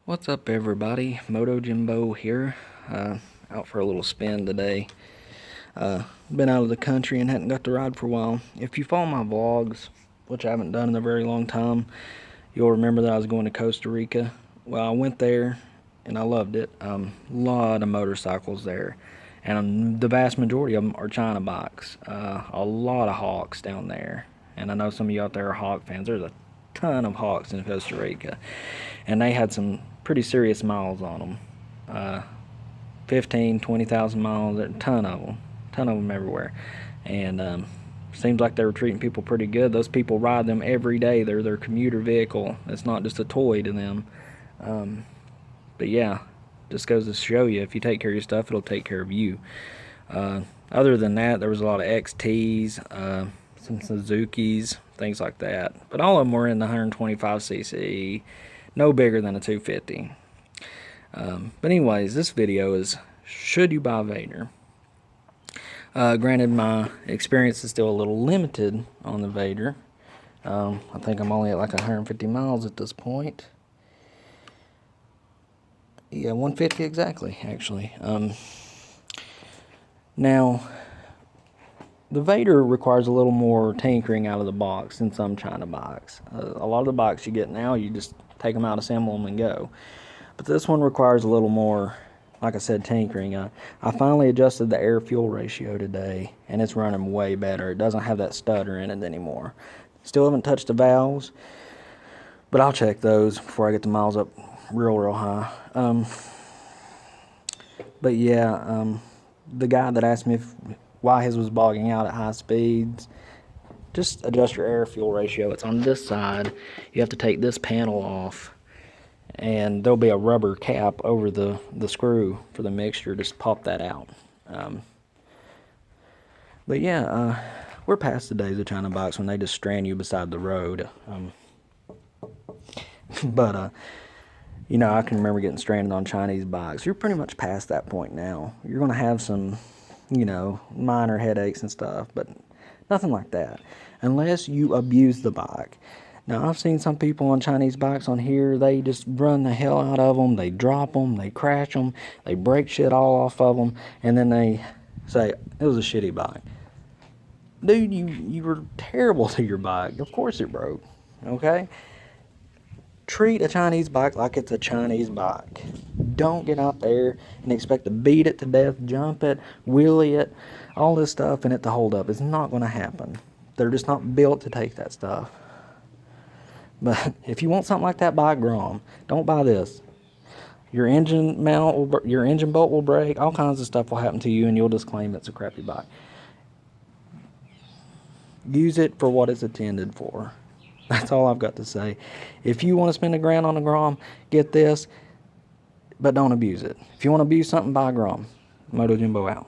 What's up, everybody? Moto Jimbo here, out for a little spin today. Been out of the country and hadn't got to ride for a while. If you follow my vlogs, which I haven't done in a very long time, you'll remember that I was going to Costa Rica. Well, I went there and I loved it. A lot of motorcycles there, and the vast majority of them are China bikes. A lot of Hawks down there, and I know some of you out there are Hawk fans. There's a ton of Hawks in Costa Rica, and they had some pretty serious miles on them. 15, 20,000 miles, a ton of them everywhere. And seems like they were treating people pretty good. Those people ride them every day. They're their commuter vehicle. It's not just a toy to them. But yeah, just goes to show you, if you take care of your stuff, it'll take care of you. Other than that, there was a lot of XTs, some Suzukis, things like that. But all of them were in the 125cc, no bigger than a 250. But anyways, this video is, should you buy Vader? Granted, my experience is still a little limited on the Vader. I think I'm only at like 150 miles at this point. Yeah, 150 exactly, actually. Now, the Vader requires a little more tinkering out of the box than some China bikes. A lot of the bikes you get now, you just take them out, assemble them, and go. But this one requires a little more, like I said, tinkering. I finally adjusted the air-fuel ratio today, and it's running way better. It doesn't have that stutter in it anymore. Still haven't touched the valves, but I'll check those before I get the miles up real high. But yeah, the guy that asked me why his was bogging out at high speeds, just adjust your air-fuel ratio. It's on this side. You have to take this panel off, and there'll be a rubber cap over the screw for the mixture. Just pop that out. But yeah, we're past the days of China bikes when they just strand you beside the road. But you know, I can remember getting stranded on Chinese bikes. You're pretty much past that point now. You're going to have some, you know, minor headaches and stuff, but nothing like that, unless you abuse the bike. Now, I've seen some people on Chinese bikes on here, they just run the hell out of them, they drop them, they crash them, they break shit all off of them, and then they say, it was a shitty bike. Dude, you were terrible to your bike. Of course it broke, okay? Treat a Chinese bike like it's a Chinese bike. Don't get out there and expect to beat it to death, jump it, wheelie it, all this stuff, and it to hold up. It's not going to happen. They're just not built to take that stuff. But if you want something like that, buy Grom. Don't buy this. Your engine mount, your engine bolt will break. All kinds of stuff will happen to you, and you'll just claim it's a crappy bike. Use it for what it's intended for. That's all I've got to say. If you want to spend $1,000 on a Grom, get this, but don't abuse it. If you want to abuse something, buy a Grom. Moto Jimbo out.